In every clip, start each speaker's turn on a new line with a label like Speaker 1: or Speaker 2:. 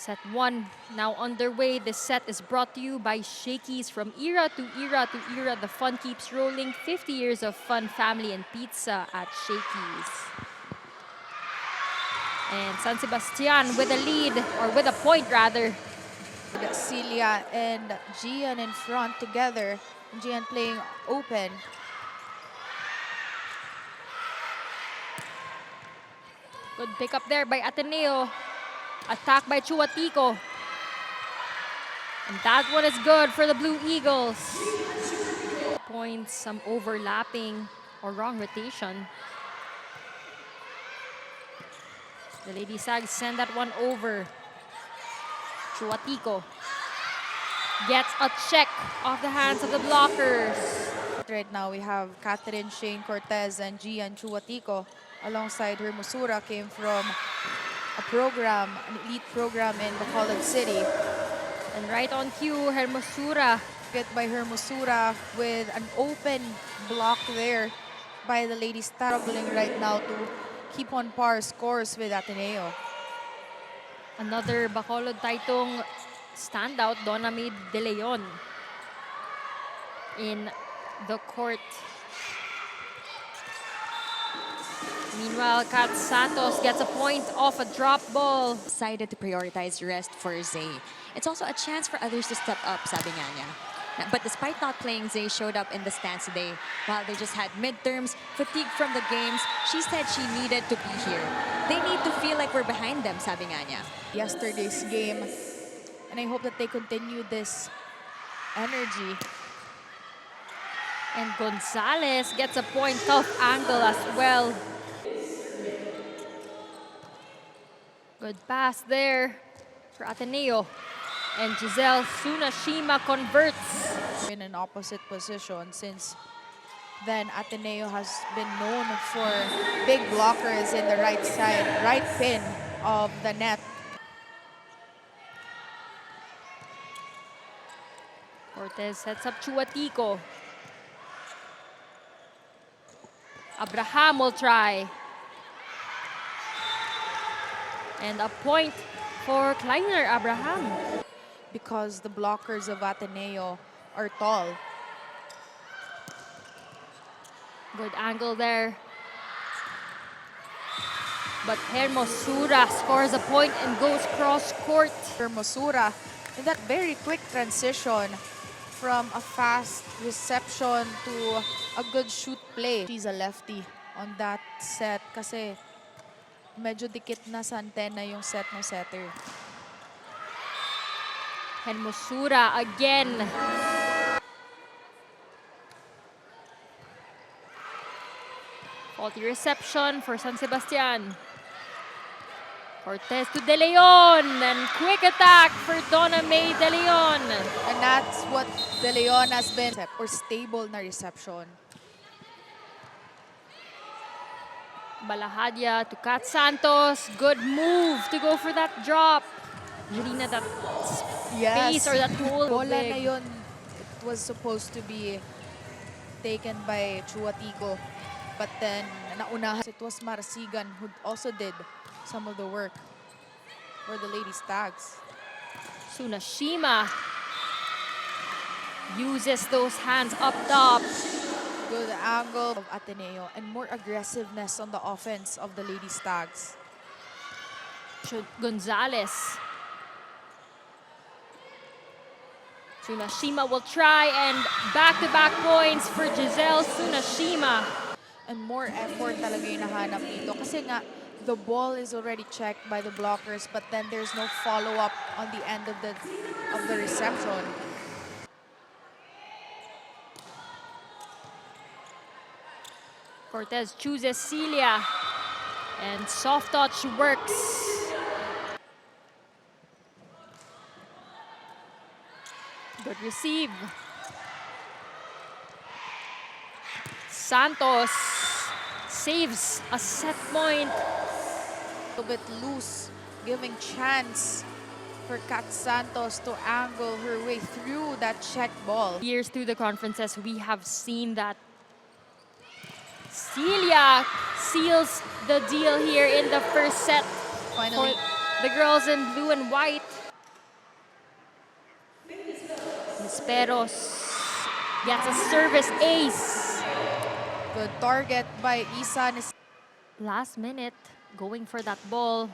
Speaker 1: Set 1 now underway. This set is brought to you by Shakey's. From era to era to era, the fun keeps rolling. 50 years of fun, family, and pizza at Shakey's. And San Sebastian with a lead, or with a point rather.
Speaker 2: Celia and Gian in front together. Gian playing open.
Speaker 1: Good pick up there by Ateneo. Attack by Chuatico. And that one is good for the Blue Eagles. Points, some overlapping or wrong rotation. The Lady Sags send that one over. Chuatico gets a check off the hands of the blockers.
Speaker 2: Right now we have Catherine Shane Cortez and Gian Chuatico alongside Hermosura. Came from a program, an elite program in Bacolod City.
Speaker 1: And right on cue, Hermosura.
Speaker 2: Get by Hermosura with an open block there by the ladies, struggling right now to keep on par scores with Ateneo.
Speaker 1: Another Bacolod Taitong standout, Donna May De Leon in the court. Meanwhile, Kat Santos gets a point off a drop ball.
Speaker 3: Decided to prioritize rest for Zay. It's also a chance for others to step up, sabi nga niya. But despite not playing, Zay showed up in the stands today. While they just had midterms, fatigue from the games, she said she needed to be here. They need to feel like we're behind them, sabi nga niya.
Speaker 2: Yesterday's game, and I hope that they continue this energy.
Speaker 1: And Gonzalez gets a point, tough angle as well. Good pass there for Ateneo. And Giselle Tsunashima converts.
Speaker 2: In an opposite position, since then Ateneo has been known for big blockers in the right side, right pin of the net.
Speaker 1: Cortez sets up Chuatico. Abraham will try. And a point for Kleiner Abraham.
Speaker 2: Because the blockers of Ateneo are tall.
Speaker 1: Good angle there. But Hermosura scores a point and goes cross court.
Speaker 2: Hermosura in that very quick transition from a fast reception to a good shoot play. She's a lefty on that set kasi medyo dikit na sa antena yung set ng setter.
Speaker 1: Hermosura again. Faulty reception for San Sebastian. Cortez to De Leon, and quick attack for Donna May De Leon.
Speaker 2: And that's what De Leon has been, or stable na reception.
Speaker 1: Balahadia to Kat Santos. Good move to go for that drop. Julina, that space or that hole.
Speaker 2: Bola na yun, it was supposed to be taken by Chuatico. But then, naunahan, it was Marasigan who also did some of the work for the Lady Stags.
Speaker 1: Tsunashima uses those hands up top.
Speaker 2: Good angle of Ateneo and more aggressiveness on the offense of the Lady Stags.
Speaker 1: Gonzalez. Tsunashima will try, and back-to-back points for Giselle Tsunashima.
Speaker 2: And more effort talaga yung nahanap dito. Kasi nga, the ball is already checked by the blockers, but then there's no follow-up on the end of the reception.
Speaker 1: Cortez chooses Celia, and soft touch works. Good receive. Santos saves a set point.
Speaker 2: A bit loose, giving chance for Kat Santos to angle her way through that check ball.
Speaker 1: Years through the conferences, we have seen that Celia seals the deal here in the first set.
Speaker 2: Finally,
Speaker 1: the girls in blue and white. Nisperos gets a service ace.
Speaker 2: Good target by Isan.
Speaker 1: Last minute, going for that ball.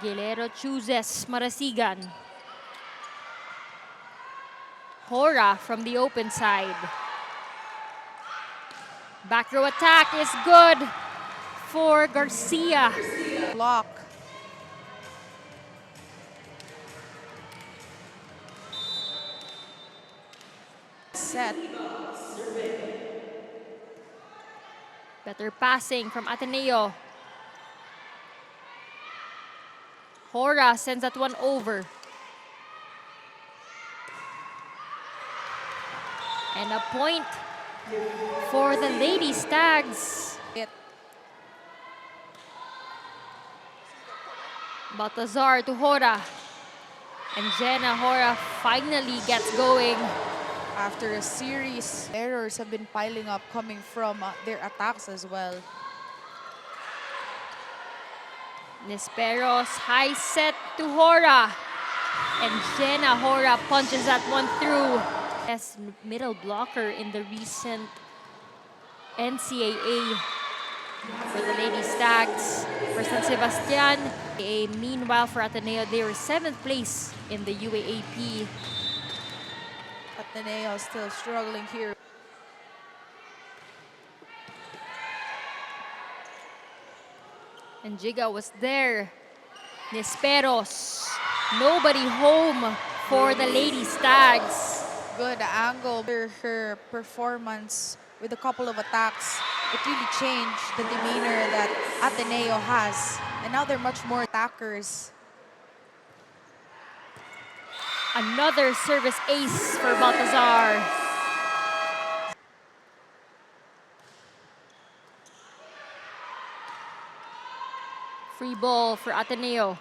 Speaker 1: Guilero chooses Marasigan. Hora from the open side. Back row attack is good for Garcia.
Speaker 2: Block. Set.
Speaker 1: Better passing from Ateneo. Hora sends that one over. And a point for the Lady Stags. Baltazar to Hora. And Jenna Hora finally gets going.
Speaker 2: After a series, errors have been piling up coming from their attacks as well.
Speaker 1: Nisperos, high set to Hora. And Jenna Hora punches that one through. Best middle blocker in the recent NCAA for the Lady Stags. For San Sebastian, meanwhile for Ateneo, they were 7th place in the UAAP.
Speaker 2: Ateneo still struggling here.
Speaker 1: And Jiga was there. Nisperos. Nobody home for the Lady Stags.
Speaker 2: Good angle. Her performance with a couple of attacks, it really changed the demeanor that Ateneo has. And now they're much more attackers.
Speaker 1: Another service ace for Baltazar. Free ball for Ateneo.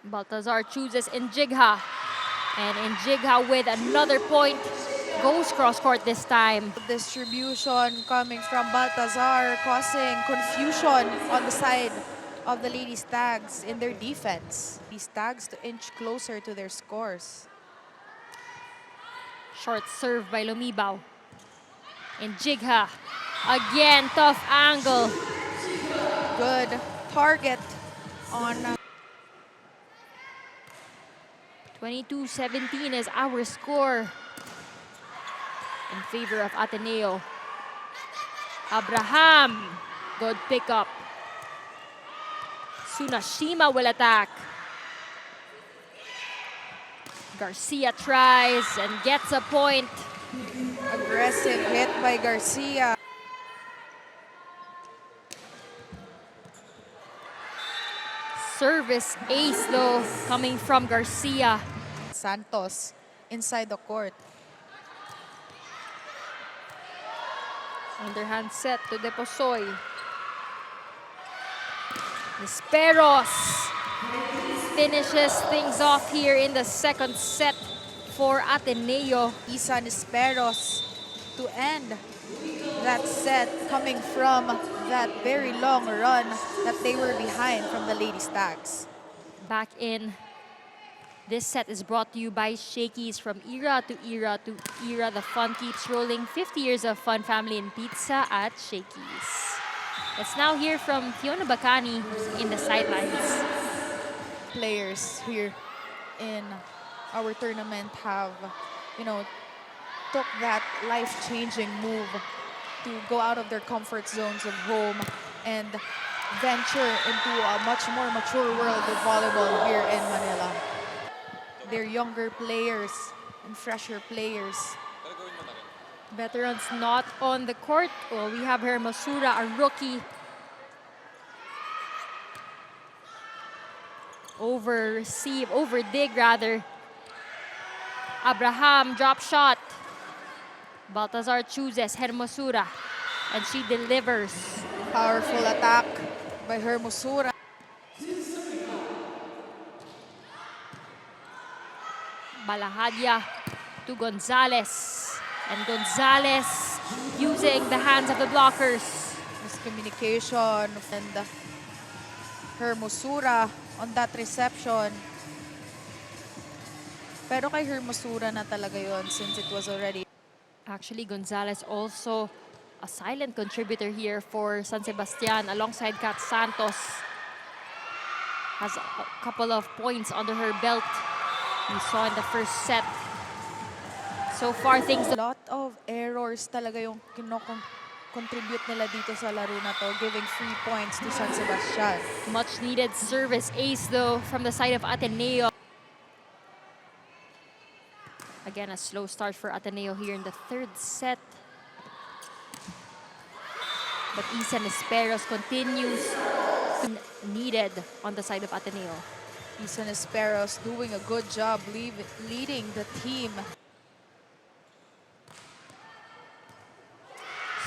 Speaker 1: Baltazar chooses Njigha. And Njigha with another point. Goes cross-court this time.
Speaker 2: Distribution coming from Baltazar, causing confusion on the side of the Lady Stags in their defense. These Stags to inch closer to their scores.
Speaker 1: Short serve by Lumibao. Njigha. Again, tough angle.
Speaker 2: Good target on
Speaker 1: 22-17 is our score in favor of Ateneo. Abraham, good pickup. Tsunashima will attack. Garcia tries and gets a point.
Speaker 2: aggressive hit by Garcia.
Speaker 1: Service ace though, coming from Garcia.
Speaker 2: Santos inside the court.
Speaker 1: Underhand set to Deposoy. Nisperos finishes things off here in the second set for Ateneo.
Speaker 2: Isan Esperos to end that set, coming from that very long run that they were behind from the Lady Stags.
Speaker 1: Back in. This set is brought to you by Shakey's. From era to era to era, the fun keeps rolling. 50 years of fun, family, and pizza at Shakey's. Let's now hear from Fiona Bacani in the sidelines.
Speaker 2: Players here in our tournament have, took that life-changing move to go out of their comfort zones of home and venture into a much more mature world of volleyball here in Manila. They're younger players and fresher players.
Speaker 1: Veterans not on the court. Well, we have Hermosura, a rookie. Over dig rather. Abraham, drop shot. Baltazar chooses Hermosura, and she delivers.
Speaker 2: Powerful attack by Hermosura.
Speaker 1: Balahadia to Gonzalez. And Gonzalez using the hands of the blockers.
Speaker 2: Miscommunication and Hermosura on that reception. Pero kay Hermosura na talaga yon since it was already.
Speaker 1: Actually, Gonzalez also a silent contributor here for San Sebastian alongside Kat Santos. Has a couple of points under her belt. We saw in the first set. So far, things
Speaker 2: A lot of errors talaga yung contribute nila dito sa laro na to, giving free points to San Sebastian.
Speaker 1: much needed service ace though from the side of Ateneo. Again, a slow start for Ateneo here in the third set. But Isan Esperos continues to be needed on the side of Ateneo.
Speaker 2: Isan Esperos doing a good job leading the team.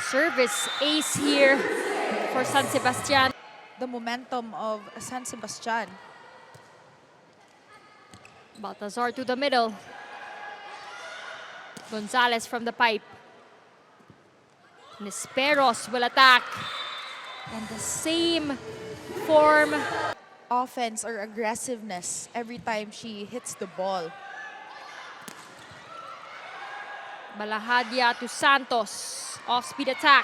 Speaker 1: Service ace here for San Sebastian.
Speaker 2: The momentum of San Sebastian.
Speaker 1: Baltazar to the middle. Gonzalez from the pipe. Nesperos will attack. And the same form.
Speaker 2: Offense or aggressiveness every time she hits the ball.
Speaker 1: Balahadia to Santos. Off-speed attack.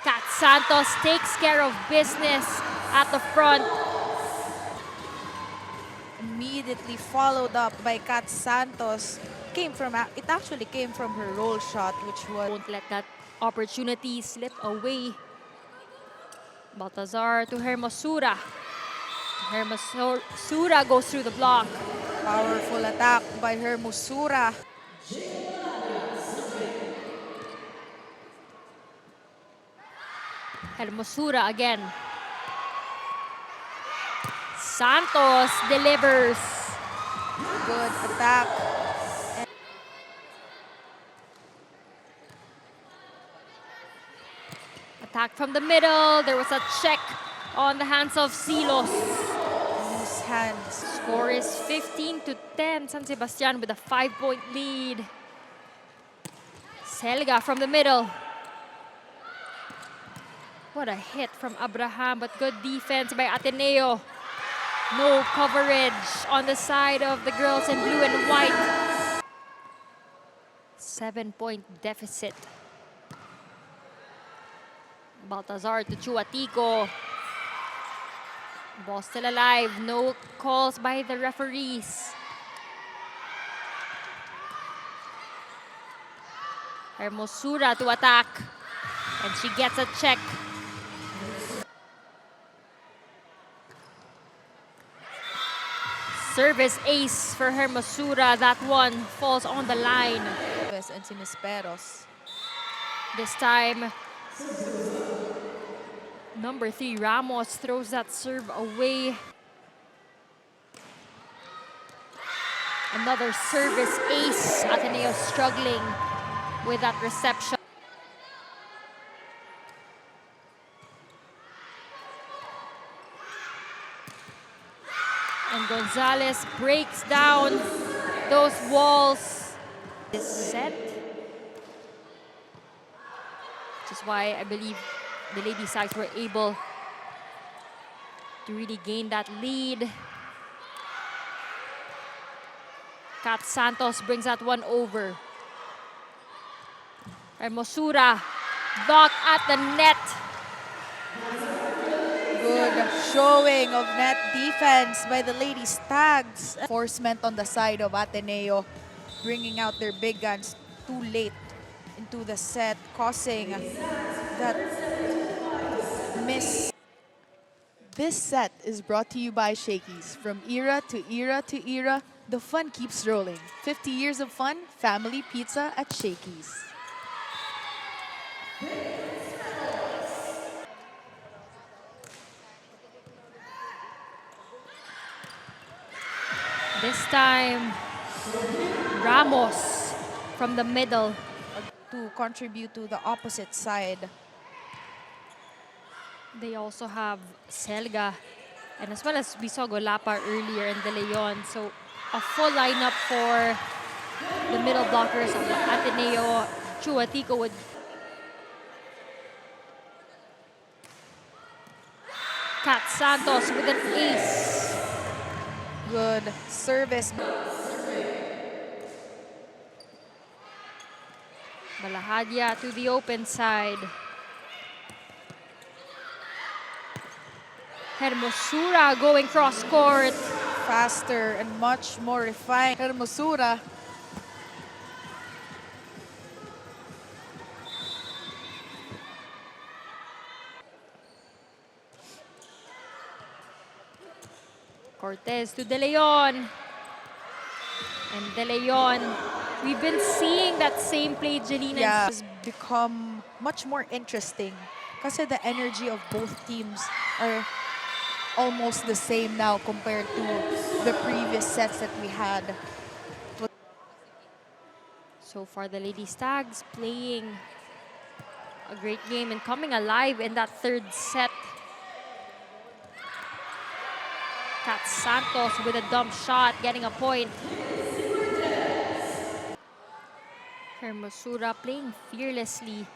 Speaker 1: Kat Santos takes care of business at the front.
Speaker 2: Immediately followed up by Kat Santos. It actually came from her roll shot, which was.
Speaker 1: Won't let that opportunity slip away. Baltazar to Hermosura. Hermosura goes through the block.
Speaker 2: Powerful attack by Hermosura.
Speaker 1: Hermosura again. Santos delivers.
Speaker 2: Good attack.
Speaker 1: Attack from the middle. There was a check on the hands of Silos.
Speaker 2: Loose hands.
Speaker 1: Score is 15-10. San Sebastian with a 5-point lead. Selga from the middle. What a hit from Abraham, but good defense by Ateneo. No coverage on the side of the girls in blue and white. 7-point deficit. Baltazar to Chuatico. Ball still alive. No calls by the referees. Hermosura to attack. And she gets a check. Service ace for Hermosura. That one falls on the line.
Speaker 2: And Sinesperos.
Speaker 1: This time, number 3, Ramos, throws that serve away. Another service ace. Ateneo struggling with that reception. And Gonzalez breaks down those walls. This set, which is why I believe the lady sides were able to really gain that lead. Kat Santos brings that one over. Hermosura, block at the net.
Speaker 2: Good showing of net defense by the Ladies Tags. Enforcement on the side of Ateneo, bringing out their big guns too late into the set, causing that miss. This set is brought to you by Shakey's. From era to era to era, the fun keeps rolling. 50 years of fun, family pizza at Shakey's.
Speaker 1: This time, Ramos from the middle.
Speaker 2: To contribute to the opposite side.
Speaker 1: They also have Selga, and as well as we saw Golapa earlier in De Leon. So a full lineup for the middle blockers of Ateneo. Chuatico would Kat Santos with an ace.
Speaker 2: Good service.
Speaker 1: Balahadia to the open side. Hermosura going cross court.
Speaker 2: Faster and much more refined. Hermosura.
Speaker 1: Cortez to De Leon. And De Leon, we've been seeing that same play, Jelena.
Speaker 2: Yeah, has become much more interesting kasi the energy of both teams are almost the same now compared to the previous sets that we had.
Speaker 1: So far, the Lady Stags playing a great game and coming alive in that third set. Kat Santos with a dump shot, getting a point. Hermosura playing fearlessly,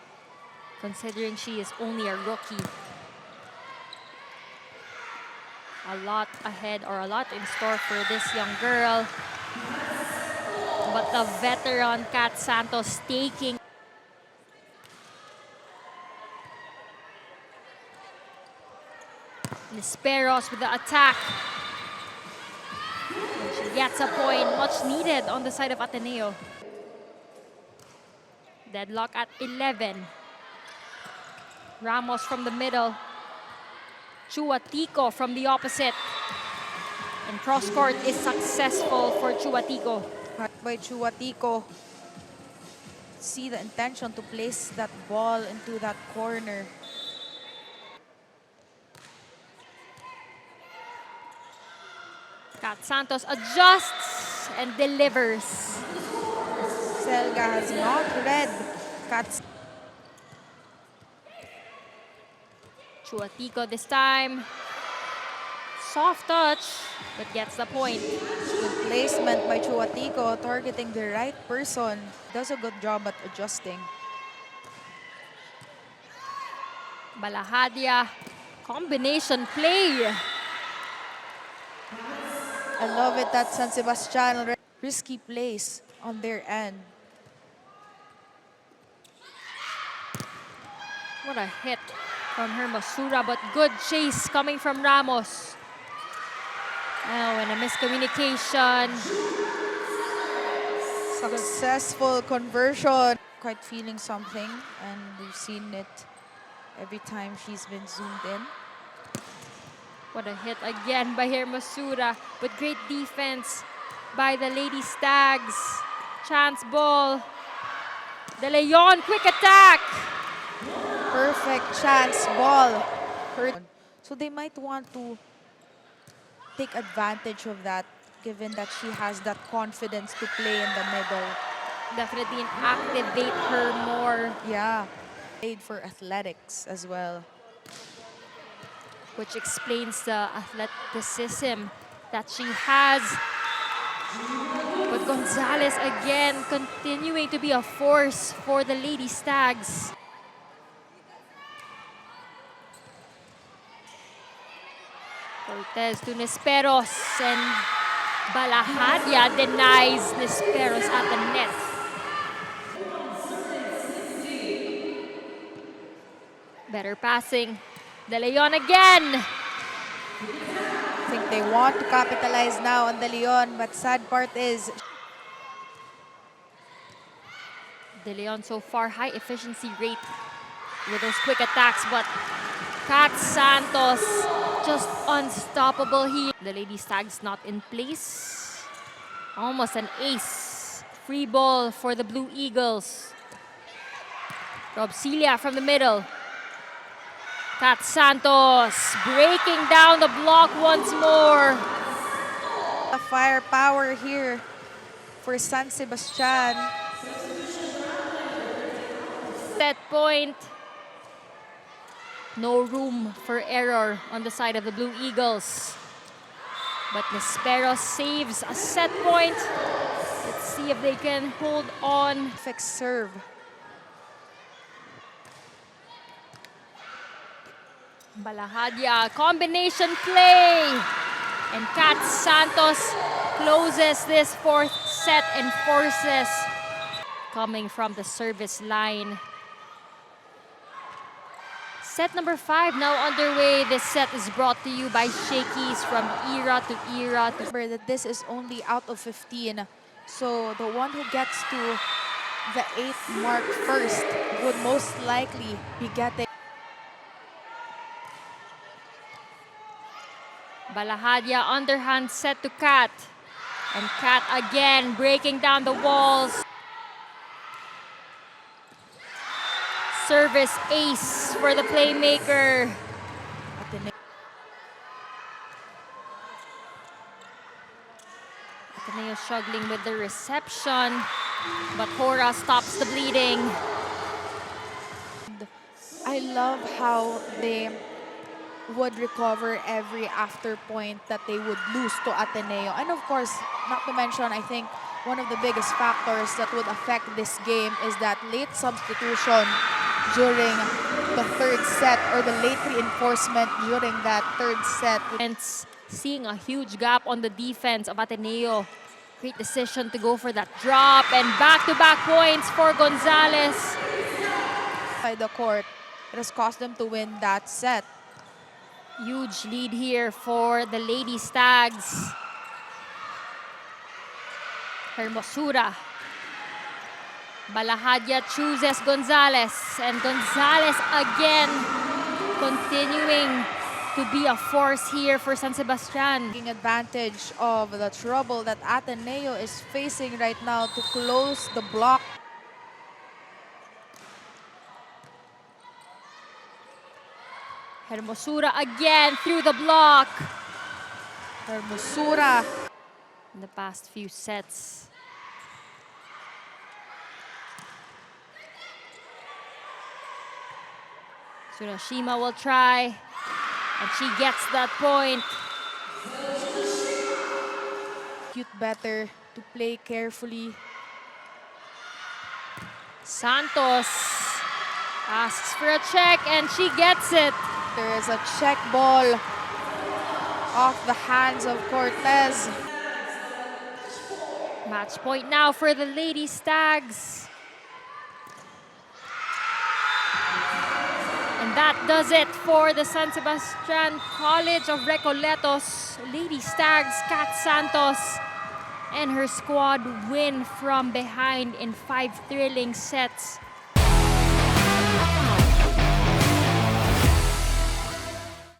Speaker 1: considering she is only a rookie. A lot ahead or a lot in store for this young girl. But the veteran Kat Santos taking. Nisperos with the attack. And she gets a point, much needed on the side of Ateneo. Deadlock at 11. Ramos from the middle. Chuatico from the opposite. And cross court is successful for Chuatico.
Speaker 2: By Chuatico. See the intention to place that ball into that corner.
Speaker 1: Kat Santos adjusts and delivers.
Speaker 2: Selga has not read Kat's.
Speaker 1: Chuatico this time. Soft touch, but gets the point.
Speaker 2: Good placement by Chuatico, targeting the right person. Does a good job at adjusting.
Speaker 1: Balahadia, combination play.
Speaker 2: I love it that San Sebastian risky plays on their end.
Speaker 1: What a hit from Hermosura, but good chase coming from Ramos. Oh, and a miscommunication.
Speaker 2: Successful conversion. Quite feeling something, and we've seen it every time she's been zoomed in.
Speaker 1: What a hit again by Hermosura, with great defense by the Lady Stags. Chance ball. De Leon, quick attack.
Speaker 2: Perfect chance ball. So they might want to take advantage of that, given that she has that confidence to play in the middle.
Speaker 1: Definitely activate her more.
Speaker 2: Yeah, played for athletics as well.
Speaker 1: Which explains the athleticism that she has. But Gonzalez again continuing to be a force for the Lady Stags. Cortez to Nisperos, and Balahadia denies Nisperos at the net. Better passing. De Leon again.
Speaker 2: I think they want to capitalize now on De Leon, but sad part is
Speaker 1: De Leon so far high efficiency rate with those quick attacks, but Kat Santos just unstoppable here. The Lady Stags not in place. Almost an ace. Free ball for the Blue Eagles. Robsilia from the middle. Kat Santos breaking down the block once more.
Speaker 2: a firepower here for San Sebastian.
Speaker 1: Set point. No room for error on the side of the Blue Eagles. But Nisperos saves a set point. Let's see if they can hold on.
Speaker 2: Perfect serve.
Speaker 1: Balahadia, combination play. And Kat Santos closes this fourth set and forces coming from the service line. Set number 5 now underway. This set is brought to you by Shakey's from era to era.
Speaker 2: Remember that this is only out of 15. So the one who gets to the 8th mark first would most likely be getting.
Speaker 1: Balahadia underhand set to Kat. And Kat again breaking down the walls. Service ace for the playmaker. Ateneo struggling with the reception, but Hora stops the bleeding.
Speaker 2: I love how they would recover every after point that they would lose to Ateneo. And of course, not to mention, I think one of the biggest factors that would affect this game is that late substitution during the third set, or the late reinforcement during that third set.
Speaker 1: And seeing a huge gap on the defense of Ateneo. Great decision to go for that drop, and back-to-back points for Gonzalez.
Speaker 2: By the court, it has cost them to win that set.
Speaker 1: Huge lead here for the Lady Stags. Hermosura. Balahadia chooses Gonzalez, and Gonzalez again continuing to be a force here for San Sebastian.
Speaker 2: Taking advantage of the trouble that Ateneo is facing right now to close the block.
Speaker 1: Hermosura again through the block.
Speaker 2: Hermosura.
Speaker 1: In the past few sets. Tsunashima will try, and she gets that point.
Speaker 2: Cute better to play carefully.
Speaker 1: Santos asks for a check, and she gets it.
Speaker 2: There is a check ball off the hands of Cortez.
Speaker 1: Match point now for the Lady Stags. And that does it for the San Sebastian College of Recoletos. Lady Stags, Kat Santos, and her squad win from behind in 5 thrilling sets.